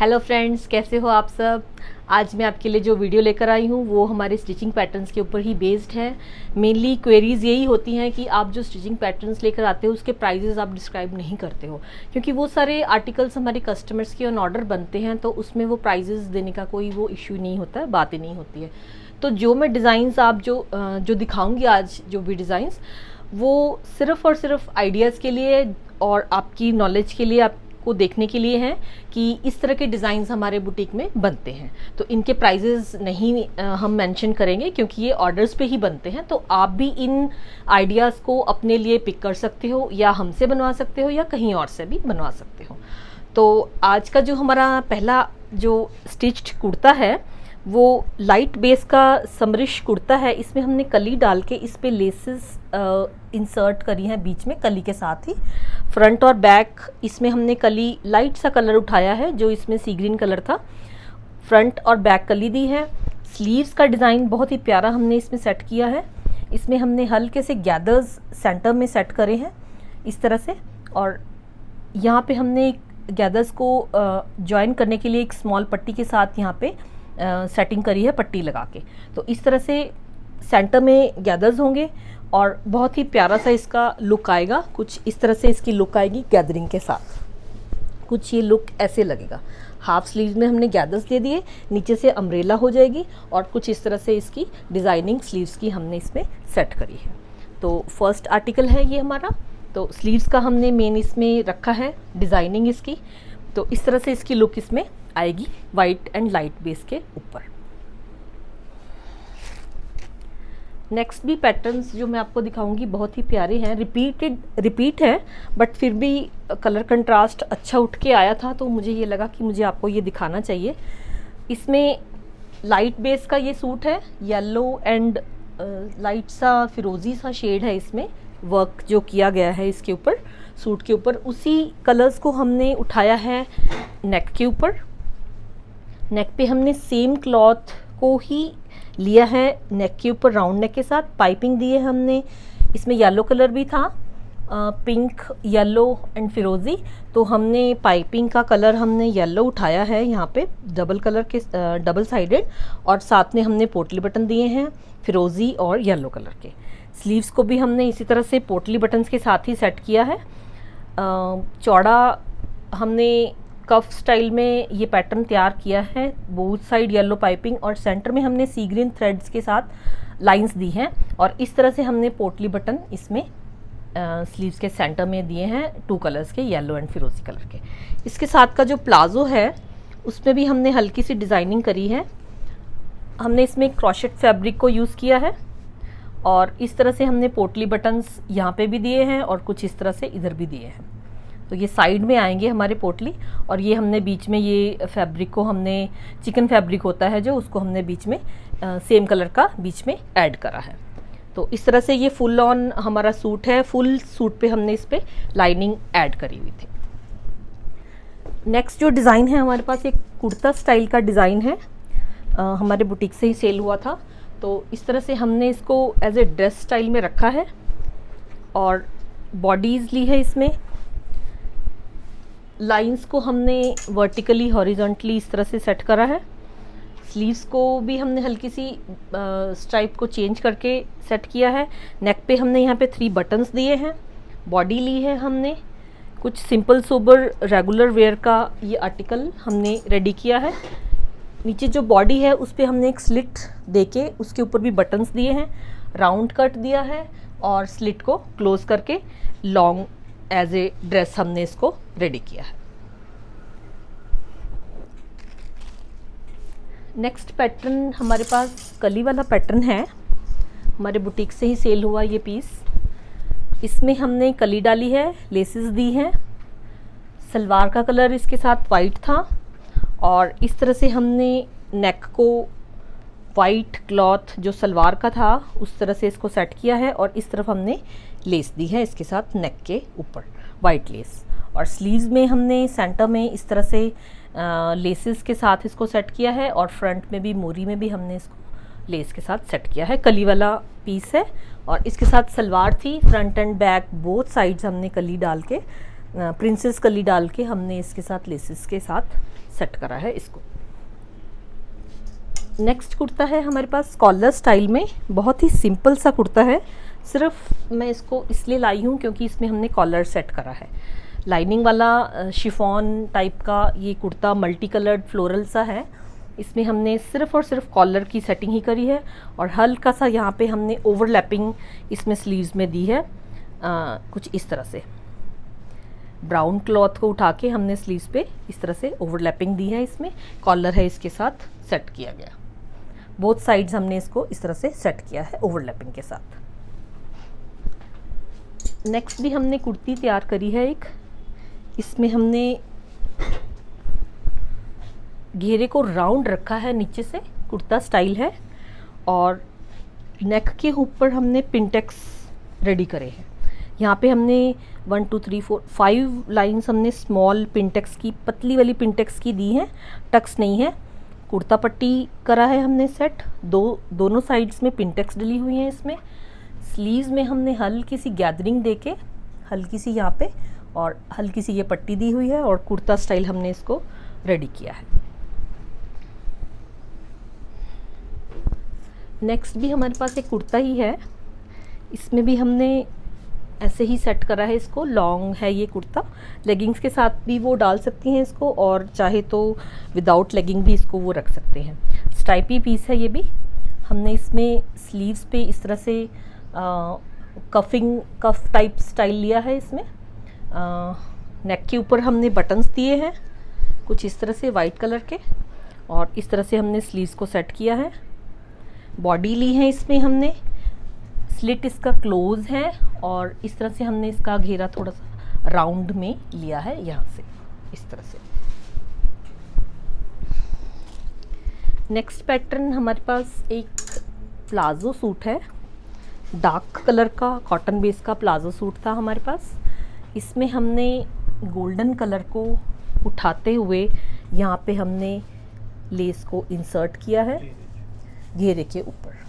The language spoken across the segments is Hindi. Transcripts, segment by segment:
हेलो फ्रेंड्स, कैसे हो आप सब। आज मैं आपके लिए जो वीडियो लेकर आई हूँ वो हमारे स्टिचिंग पैटर्न्स के ऊपर ही बेस्ड है। मेनली क्वेरीज यही होती हैं कि आप जो स्टिचिंग पैटर्न्स लेकर आते हो उसके प्राइजेस आप डिस्क्राइब नहीं करते हो, क्योंकि वो सारे आर्टिकल्स हमारे कस्टमर्स के ऑन ऑर्डर बनते हैं तो उसमें वो प्राइजेस देने का कोई वो इश्यू नहीं होता है, बात ही नहीं होती है। तो जो मैं डिज़ाइंस आप जो दिखाऊंगी आज, जो भी डिज़ाइंस, वो सिर्फ़ और सिर्फ आइडियाज़ के लिए और आपकी नॉलेज के लिए, आपको देखने के लिए हैं कि इस तरह के डिज़ाइंस हमारे बुटीक में बनते हैं। तो इनके प्राइजेस नहीं हम मेंशन करेंगे क्योंकि ये ऑर्डर्स पे ही बनते हैं। तो आप भी इन आइडियाज़ को अपने लिए पिक कर सकते हो, या हमसे बनवा सकते हो, या कहीं और से भी बनवा सकते हो। तो आज का जो हमारा पहला जो स्टिच्ड कुर्ता है वो लाइट बेस का समरिश कुर्ता है। इसमें हमने कली डाल के इस पे लेसेस इंसर्ट करी हैं बीच में कली के साथ ही। फ्रंट और बैक इसमें हमने कली लाइट सा कलर उठाया है, जो इसमें सी ग्रीन कलर था। फ्रंट और बैक कली दी है। स्लीव्स का डिज़ाइन बहुत ही प्यारा हमने इसमें सेट किया है। इसमें हमने हल्के से गैदर्स सेंटर में सेट करे हैं इस तरह से, और यहाँ पे हमने गैदर्स को जॉइन करने के लिए एक स्मॉल पट्टी के साथ यहाँ पे सेटिंग करी है पट्टी लगा के। तो इस तरह से सेंटर में गैदर्स होंगे और बहुत ही प्यारा सा इसका लुक आएगा। कुछ इस तरह से इसकी लुक आएगी गैदरिंग के साथ, कुछ ये लुक ऐसे लगेगा। हाफ स्लीव में हमने गैदर्स दे दिए, नीचे से अम्ब्रेला हो जाएगी और कुछ इस तरह से इसकी डिज़ाइनिंग स्लीव्स की हमने इसमें सेट करी है। तो फर्स्ट आर्टिकल है ये हमारा। तो स्लीव्स का हमने मेन इसमें रखा है डिज़ाइनिंग इसकी। तो इस तरह से इसकी लुक इसमें आएगी वाइट एंड लाइट बेस के ऊपर। नेक्स्ट भी पैटर्न्स जो मैं आपको दिखाऊंगी बहुत ही प्यारे हैं, रिपीट है, बट फिर भी कलर कंट्रास्ट अच्छा उठ के आया था तो मुझे ये लगा कि मुझे आपको ये दिखाना चाहिए। इसमें लाइट बेस का ये सूट है, येलो एंड लाइट सा फिरोजी सा शेड है इसमें वर्क जो किया गया है इसके ऊपर, सूट के ऊपर। उसी कलर्स को हमने उठाया है नेक के ऊपर। नेक पे हमने सेम क्लॉथ को ही लिया है नेक के ऊपर, राउंड नेक के साथ पाइपिंग दी है हमने। इसमें येलो कलर भी था, पिंक, येलो एंड फिरोज़ी। तो हमने पाइपिंग का कलर हमने येलो उठाया है यहाँ पे डबल कलर के, डबल साइडेड, और साथ में हमने पोटली बटन दिए हैं फिरोज़ी और येलो कलर के। स्लीव्स को भी हमने इसी तरह से पोटली बटन्स के साथ ही सेट किया है। चौड़ा हमने कफ स्टाइल में ये पैटर्न तैयार किया है, बोथ साइड येलो पाइपिंग, और सेंटर में हमने सी ग्रीन थ्रेड्स के साथ लाइंस दी हैं, और इस तरह से हमने पोटली बटन इसमें स्लीव्स के सेंटर में दिए हैं 2 कलर्स के, येलो एंड फिरोजी कलर के। इसके साथ का जो प्लाजो है उसमें भी हमने हल्की सी डिज़ाइनिंग करी है। हमने इसमें क्रोशेट फैब्रिक को यूज़ किया है, और इस तरह से हमने पोटली बटन्स यहाँ पे भी दिए हैं और कुछ इस तरह से इधर भी दिए हैं। तो ये साइड में आएंगे हमारे पोटली, और ये हमने बीच में ये फैब्रिक को हमने, चिकन फैब्रिक होता है जो, उसको हमने बीच में सेम कलर का बीच में ऐड करा है। तो इस तरह से ये फुल ऑन हमारा सूट है। फुल सूट पे हमने इस पे लाइनिंग ऐड करी हुई थी। नेक्स्ट जो डिज़ाइन है हमारे पास एक कुर्ता स्टाइल का डिज़ाइन है, हमारे बुटीक से ही सेल हुआ था। तो इस तरह से हमने इसको एज ए ड्रेस स्टाइल में रखा है, और बॉडीज़ ली है इसमें। लाइंस को हमने वर्टिकली हॉरिजॉन्टली इस तरह से सेट करा है। स्लीव्स को भी हमने हल्की सी स्ट्राइप को चेंज करके सेट किया है। नेक पे हमने यहाँ पे 3 बटन्स दिए हैं। बॉडी ली है हमने, कुछ सिंपल सोबर रेगुलर वेयर का ये आर्टिकल हमने रेडी किया है। नीचे जो बॉडी है उस पर हमने एक स्लिट देके उसके ऊपर भी बटन्स दिए हैं, राउंड कट दिया है, और स्लिट को क्लोज करके लॉन्ग एज ए ड्रेस हमने इसको रेडी किया है। नेक्स्ट पैटर्न हमारे पास कली वाला पैटर्न है, हमारे बुटीक से ही सेल हुआ ये पीस। इसमें हमने कली डाली है, लेसेस दी हैं। सलवार का कलर इसके साथ वाइट था, और इस तरह से हमने नेक को वाइट क्लॉथ जो सलवार का था उस तरह से इसको सेट किया है, और इस तरफ हमने लेस दी है इसके साथ नेक के ऊपर, वाइट लेस। और स्लीव्स में हमने सेंटर में इस तरह से लेसेस के साथ इसको सेट किया है, और फ्रंट में भी, मोरी में भी हमने इसको लेस के साथ सेट किया है। कली वाला पीस है, और इसके साथ सलवार थी। Front end back both sides हमने कली डाल के प्रिंसेस कली डाल के हमने इसके साथ लेसेस के साथ सेट करा है इसको। नेक्स्ट कुर्ता है हमारे पास कॉलर स्टाइल में, बहुत ही सिंपल सा कुर्ता है। सिर्फ मैं इसको इसलिए लाई हूँ क्योंकि इसमें हमने कॉलर सेट करा है। लाइनिंग वाला शिफॉन टाइप का ये कुर्ता मल्टी कलर्ड फ्लोरल सा है। इसमें हमने सिर्फ और सिर्फ कॉलर की सेटिंग ही करी है और हल्का सा यहाँ पे हमने ओवरलैपिंग इसमें स्लीव्स में दी है। कुछ इस तरह से ब्राउन क्लॉथ को उठा के हमने स्लीव्स पे इस तरह से ओवरलैपिंग दी है। इसमें कॉलर है इसके साथ सेट किया गया। बोथ साइड्स हमने इसको इस तरह से सेट किया है ओवरलैपिंग के साथ। नेक्स्ट भी हमने कुर्ती तैयार करी है एक। इसमें हमने घेरे को राउंड रखा है, नीचे से कुर्ता स्टाइल है और नेक के ऊपर हमने पिंटेक्स रेडी करे हैं। यहाँ पे हमने 1 2 3 4 5 लाइंस हमने स्मॉल पिंटेक्स की, पतली वाली पिंटेक्स की दी हैं, टक्स नहीं है। कुर्ता पट्टी करा है हमने सेट, दोनों साइड्स में पिंटेक्स डली हुई हैं। इसमें स्लीव्स में हमने हल्की सी गैदरिंग देके, हल्की सी यहाँ पे और हल्की सी ये पट्टी दी हुई है और कुर्ता स्टाइल हमने इसको रेडी किया है। नेक्स्ट भी हमारे पास एक कुर्ता ही है। इसमें भी हमने ऐसे ही सेट करा है इसको। लॉन्ग है ये कुर्ता, लेगिंग्स के साथ भी वो डाल सकती हैं इसको और चाहे तो विदाउट लेगिंग भी इसको वो रख सकते हैं। स्ट्राइपी पीस है ये भी। हमने इसमें स्लीव्स पे इस तरह से कफ टाइप स्टाइल लिया है। इसमें नेक के ऊपर हमने बटन्स दिए हैं कुछ इस तरह से वाइट कलर के और इस तरह से हमने स्लीव्स को सेट किया है। बॉडी ली है इसमें हमने, स्लिट इसका क्लोज है और इस तरह से हमने इसका घेरा थोड़ा सा राउंड में लिया है यहाँ से इस तरह से। नेक्स्ट पैटर्न हमारे पास एक प्लाजो सूट है। डार्क कलर का कॉटन बेस का प्लाजो सूट था हमारे पास। इसमें हमने गोल्डन कलर को उठाते हुए यहाँ पे हमने लेस को इंसर्ट किया है घेरे के ऊपर।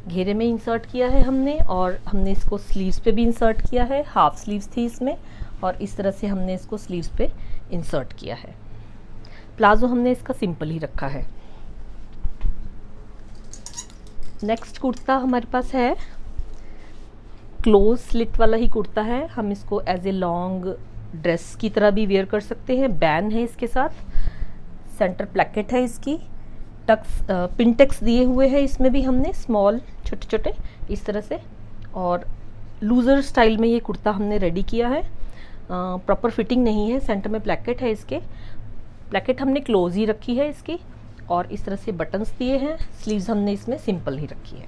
घेरे में इंसर्ट किया है हमने और हमने इसको स्लीव्स पे भी इंसर्ट किया है। हाफ स्लीव्स थी इसमें और इस तरह से हमने इसको स्लीव्स पे इंसर्ट किया है। प्लाजो हमने इसका सिंपल ही रखा है। नेक्स्ट कुर्ता हमारे पास है क्लोज स्लिट वाला ही कुर्ता है। हम इसको एज ए लॉन्ग ड्रेस की तरह भी वेयर कर सकते हैं। बैन है इसके साथ, सेंटर प्लैकेट है इसकी, टक्स पिंटेक्स दिए हुए हैं इसमें भी हमने स्मॉल छोटे छोटे इस तरह से और लूज़र स्टाइल में ये कुर्ता हमने रेडी किया है। प्रॉपर फिटिंग नहीं है, सेंटर में प्लैकेट है इसके। प्लैकेट हमने क्लोज ही रखी है इसकी और इस तरह से बटन्स दिए हैं। स्लीव्स हमने इसमें सिंपल ही रखी है।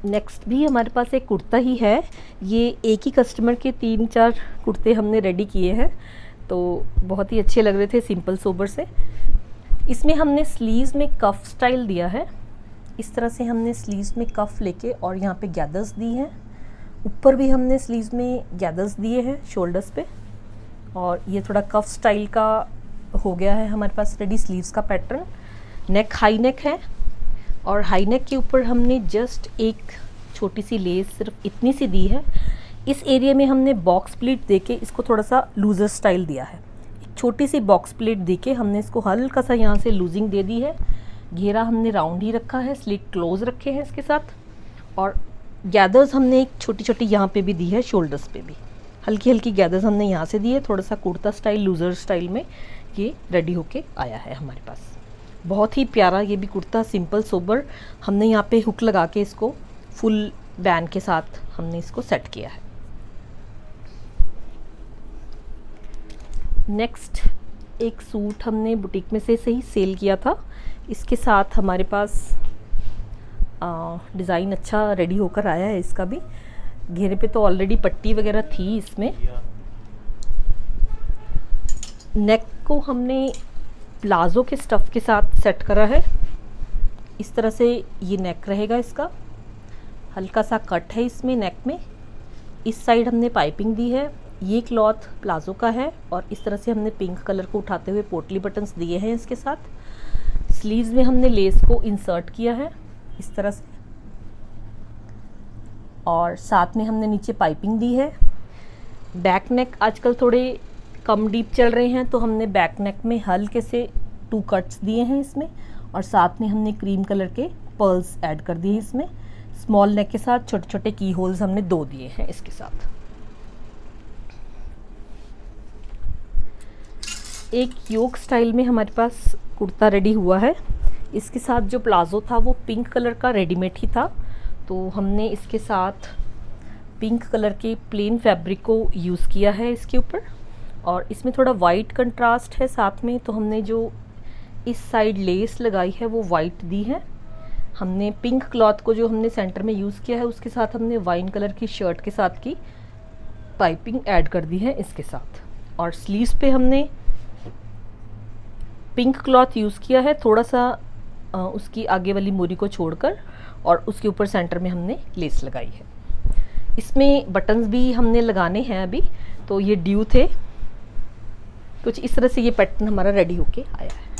नेक्स्ट भी हमारे पास एक कुर्ता ही है। ये एक ही कस्टमर के 3-4 कुर्ते हमने रेडी किए हैं तो बहुत ही अच्छे लग रहे थे, सिंपल सोबर से। इसमें हमने स्लीव्स में कफ स्टाइल दिया है। इस तरह से हमने स्लीव्स में कफ लेके और यहाँ पे गैदर्स दी हैं। ऊपर भी हमने स्लीव्स में गैदर्स दिए हैं शोल्डर्स पे और ये थोड़ा कफ स्टाइल का हो गया है हमारे पास रेडी स्लीव्स का पैटर्न। नेक हाई नेक है और हाई नेक के ऊपर हमने जस्ट एक छोटी सी लेस सिर्फ इतनी सी दी है। इस एरिया में हमने बॉक्स प्लीट देके इसको थोड़ा सा लूजर स्टाइल दिया है। एक छोटी सी बॉक्स प्लीट देके हमने इसको हल्का सा यहाँ से लूजिंग दे दी है। घेरा हमने राउंड ही रखा है, स्लिट क्लोज रखे हैं इसके साथ और गैदर्स हमने एक छोटी छोटी यहाँ पे भी दी है, शोल्डर्स पे भी हल्की हल्की गैदर्स हमने यहाँ से दी है। थोड़ा सा कुर्ता स्टाइल लूजर स्टाइल में ये रेडी होके आया है हमारे पास। बहुत ही प्यारा ये भी कुर्ता, सिंपल सोबर। हमने यहाँ पे हुक लगा के इसको फुल बैन के साथ हमने इसको सेट किया है। नेक्स्ट एक सूट हमने बुटीक में से ही सेल किया था। इसके साथ हमारे पास डिज़ाइन अच्छा रेडी होकर आया है। इसका भी घेरे पे तो ऑलरेडी पट्टी वगैरह थी इसमें। नेक को हमने प्लाजो के स्टफ़ के साथ सेट करा है। इस तरह से ये नेक रहेगा इसका। हल्का सा कट है इसमें नेक में। इस साइड हमने पाइपिंग दी है। ये क्लॉथ प्लाजो का है और इस तरह से हमने पिंक कलर को उठाते हुए पोटली बटन्स दिए हैं इसके साथ। स्लीव्स में हमने लेस को इंसर्ट किया है इस तरह से और साथ में हमने नीचे पाइपिंग दी है। बैक नेक आजकल थोड़े कम डीप चल रहे हैं, तो हमने बैक नेक में हल्के से 2 कट्स दिए हैं इसमें, और साथ में हमने क्रीम कलर के पर्ल्स ऐड कर दिए इसमें। स्मॉल नेक के साथ छोटे छोटे की होल्स हमने 2 दिए हैं इसके साथ। एक योक स्टाइल में हमारे पास कुर्ता रेडी हुआ है। इसके साथ जो प्लाज़ो था वो पिंक कलर का रेडीमेड ही था, तो हमने इसके साथ पिंक कलर के प्लेन फैब्रिक को यूज़ किया है इसके ऊपर, और इसमें थोड़ा वाइट कंट्रास्ट है साथ में, तो हमने जो इस साइड लेस लगाई है वो वाइट दी है। हमने पिंक क्लॉथ को जो हमने सेंटर में यूज़ किया है उसके साथ हमने वाइन कलर की शर्ट के साथ की पाइपिंग ऐड कर दी है इसके साथ। और स्लीव्स पे हमने पिंक क्लॉथ यूज़ किया है, थोड़ा सा उसकी आगे वाली मोरी को छोड़कर, और उसके ऊपर सेंटर में हमने लेस लगाई है। इसमें बटन्स भी हमने लगाने हैं अभी, तो ये ड्यू थे। कुछ इस तरह से ये पैटर्न हमारा रेडी होके आया है।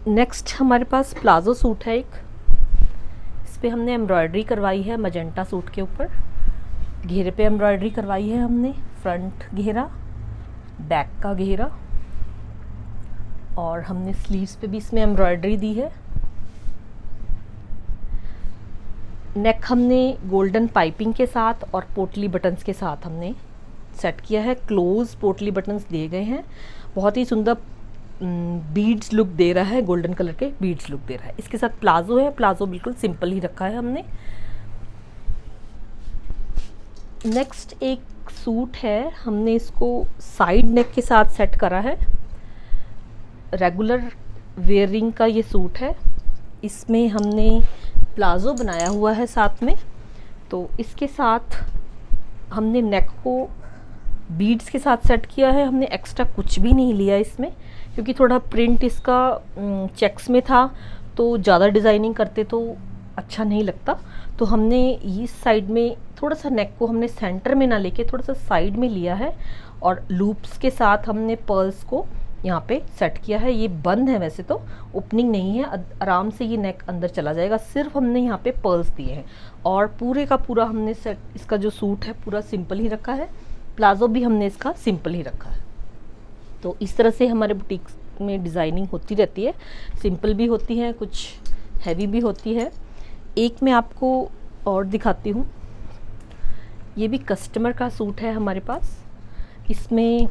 नेक्स्ट हमारे पास प्लाजो सूट है एक। इस पर हमने एम्ब्रॉयडरी करवाई है मजेंटा सूट के ऊपर। घेरे पे एम्ब्रॉयडरी करवाई है हमने, फ्रंट घेरा, बैक का घेरा, और हमने स्लीव्स पे भी इसमें एम्ब्रॉयडरी दी है। नेक हमने गोल्डन पाइपिंग के साथ और पोटली बटन्स के साथ हमने सेट किया है। क्लोज पोटली बटन्स दिए गए हैं, बहुत ही सुंदर बीड्स लुक दे रहा है, गोल्डन कलर के बीड्स लुक दे रहा है। इसके साथ प्लाजो है, प्लाजो बिल्कुल सिंपल ही रखा है हमने। नेक्स्ट एक सूट है, हमने इसको साइड नेक के साथ सेट करा है। रेगुलर वेयरिंग का ये सूट है। इसमें हमने प्लाजो बनाया हुआ है साथ में, तो इसके साथ हमने नेक को बीड्स के साथ सेट किया है। हमने एक्स्ट्रा कुछ भी नहीं लिया इसमें, क्योंकि थोड़ा प्रिंट इसका चेक्स में था, तो ज़्यादा डिज़ाइनिंग करते तो अच्छा नहीं लगता। तो हमने इस साइड में थोड़ा सा नेक को हमने सेंटर में ना लेके थोड़ा सा साइड में लिया है, और लूप्स के साथ हमने पर्ल्स को यहाँ पे सेट किया है। ये बंद है, वैसे तो ओपनिंग नहीं है, आराम से ये नेक अंदर चला जाएगा। सिर्फ हमने यहाँ पे पर्ल्स दिए हैं, और पूरे का पूरा हमने सेट, इसका जो सूट है पूरा सिंपल ही रखा है। प्लाजो भी हमने इसका सिंपल ही रखा है। तो इस तरह से हमारे बुटीक में डिज़ाइनिंग होती रहती है, सिंपल भी होती है, कुछ हैवी भी होती है। एक मैं आपको और दिखाती हूँ, ये भी कस्टमर का सूट है हमारे पास। इसमें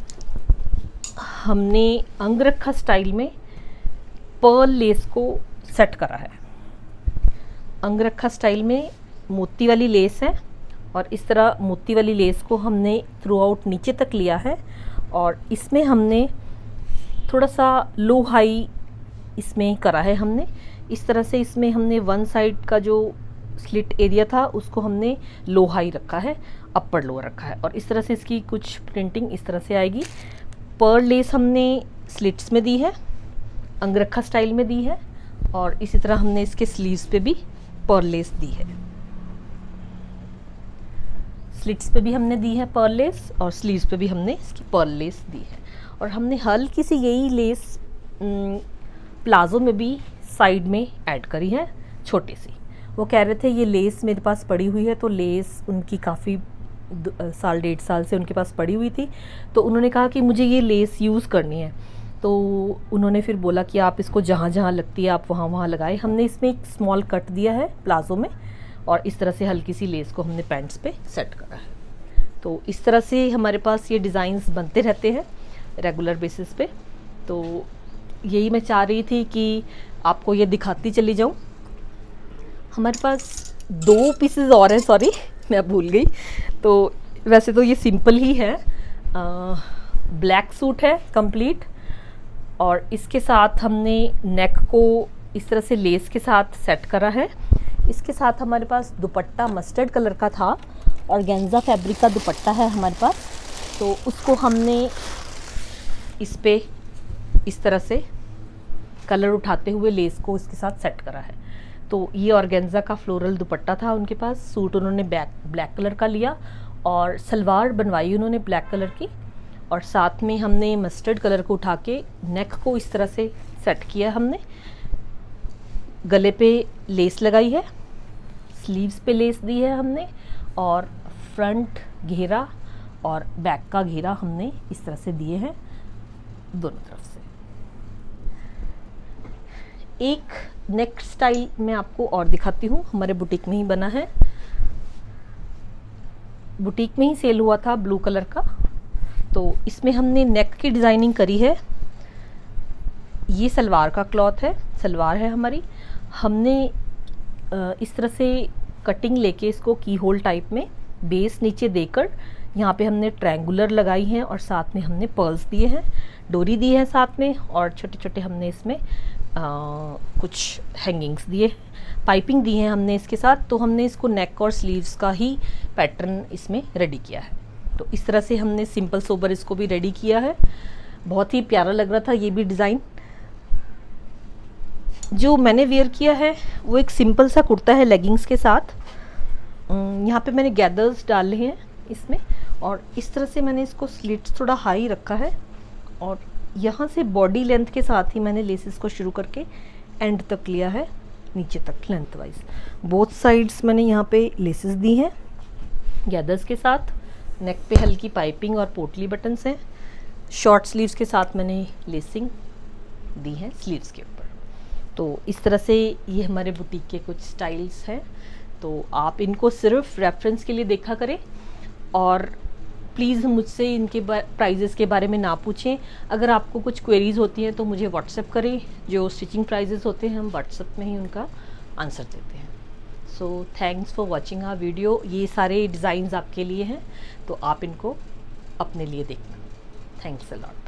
हमने अंगरखा स्टाइल में पर्ल लेस को सेट करा है। अंगरखा स्टाइल में मोती वाली लेस है, और इस तरह मोती वाली लेस को हमने थ्रू आउट नीचे तक लिया है, और इसमें हमने थोड़ा सा लो हाई इसमें करा है हमने। इस तरह से इसमें हमने वन साइड का जो स्लिट एरिया था उसको हमने लो हाई रखा है, अपर लो रखा है, और इस तरह से इसकी कुछ प्रिंटिंग इस तरह से आएगी। पर्ल लेस हमने स्लिट्स में दी है, अंगरखा स्टाइल में दी है, और इसी तरह हमने इसके स्लीव्स पे भी पर्ल लेस दी है। स्लिट्स पे भी हमने दी है पर्ल लेस, और स्लीव्स पे भी हमने इसकी पर्ल लेस दी है। और हमने हल्की सी यही लेस प्लाजो में भी साइड में ऐड करी है, छोटी सी। वो कह रहे थे ये लेस मेरे पास पड़ी हुई है, तो लेस उनकी काफ़ी साल 1.5 साल से उनके पास पड़ी हुई थी, तो उन्होंने कहा कि मुझे ये लेस यूज़ करनी है। तो उन्होंने फिर बोला कि आप इसको जहाँ जहाँ लगती है आप वहाँ वहाँ लगाए। हमने इसमें एक स्मॉल कट दिया है प्लाजो में, और इस तरह से हल्की सी लेस को हमने पैंट्स पे सेट करा है। तो इस तरह से हमारे पास ये डिज़ाइंस बनते रहते हैं रेगुलर बेसिस पे। तो यही मैं चाह रही थी कि आपको ये दिखाती चली जाऊँ। हमारे पास 2 पीसेस और हैं, सॉरी मैं भूल गई। तो वैसे तो ये सिंपल ही है, ब्लैक सूट है कंप्लीट, और इसके साथ हमने नेक को इस तरह से लेस के साथ सेट करा है। इसके साथ हमारे पास दुपट्टा मस्टर्ड कलर का था, और गेंजा फैब्रिक का दुपट्टा है हमारे पास, तो उसको हमने इस पे इस तरह से कलर उठाते हुए लेस को इसके साथ सेट करा है। तो ये ऑर्गेन्जा का फ्लोरल दुपट्टा था उनके पास। सूट उन्होंने ब्लैक कलर का लिया, और सलवार बनवाई उन्होंने ब्लैक कलर की, और साथ में हमने मस्टर्ड कलर को उठा के नेक को इस तरह से सेट किया हमने। गले पे लेस लगाई है, स्लीव्स पे लेस दी है हमने, और फ्रंट घेरा और बैक का घेरा हमने इस तरह से दिए हैं दोनों तरफ से। एक नेक स्टाइल मैं आपको और दिखाती हूँ, हमारे बुटीक में ही बना है, बुटीक में ही सेल हुआ था ब्लू कलर का। तो इसमें हमने नेक की डिज़ाइनिंग करी है। ये सलवार का क्लॉथ है, सलवार है हमारी। हमने इस तरह से कटिंग लेके इसको की होल टाइप में बेस नीचे देकर यहाँ पे हमने ट्रायंगुलर लगाई हैं और साथ में हमने पर्ल्स दिए हैं, डोरी दी है साथ में, और छोटे छोटे हमने इसमें कुछ हैंगिंग्स दिए, पाइपिंग दी है हमने इसके साथ। तो हमने इसको नेक और स्लीव्स का ही पैटर्न इसमें रेडी किया है। तो इस तरह से हमने सिंपल सोबर इसको भी रेडी किया है। बहुत ही प्यारा लग रहा था ये भी डिज़ाइन। जो मैंने वेयर किया है वो एक सिंपल सा कुर्ता है लेगिंग्स के साथ। यहाँ पे मैंने गैदर्स डाले हैं इसमें, और इस तरह से मैंने इसको स्लिट्स थोड़ा हाई रखा है, और यहाँ से बॉडी लेंथ के साथ ही मैंने लेसेस को शुरू करके एंड तक लिया है, नीचे तक लेंथ वाइज। बोथ साइड्स मैंने यहाँ पे लेसेस दी हैं गैदर्स के साथ। नेक पे हल्की पाइपिंग और पोटली बटन्स हैं। शॉर्ट स्लीव्स के साथ मैंने लेसिंग दी है स्लीव्स के ऊपर। तो इस तरह से ये हमारे बुटीक के कुछ स्टाइल्स हैं। तो आप इनको सिर्फ रेफरेंस के लिए देखा करें, और प्लीज़ मुझसे इनके प्राइजेस के बारे में ना पूछें। अगर आपको कुछ क्वेरीज होती हैं तो मुझे व्हाट्सएप करें। जो स्टिचिंग प्राइजेस होते हैं हम व्हाट्सएप में ही उनका आंसर देते हैं। So thanks for watching our video. ये सारे डिज़ाइंस आपके लिए हैं, तो आप इनको अपने लिए देखना। Thanks a lot.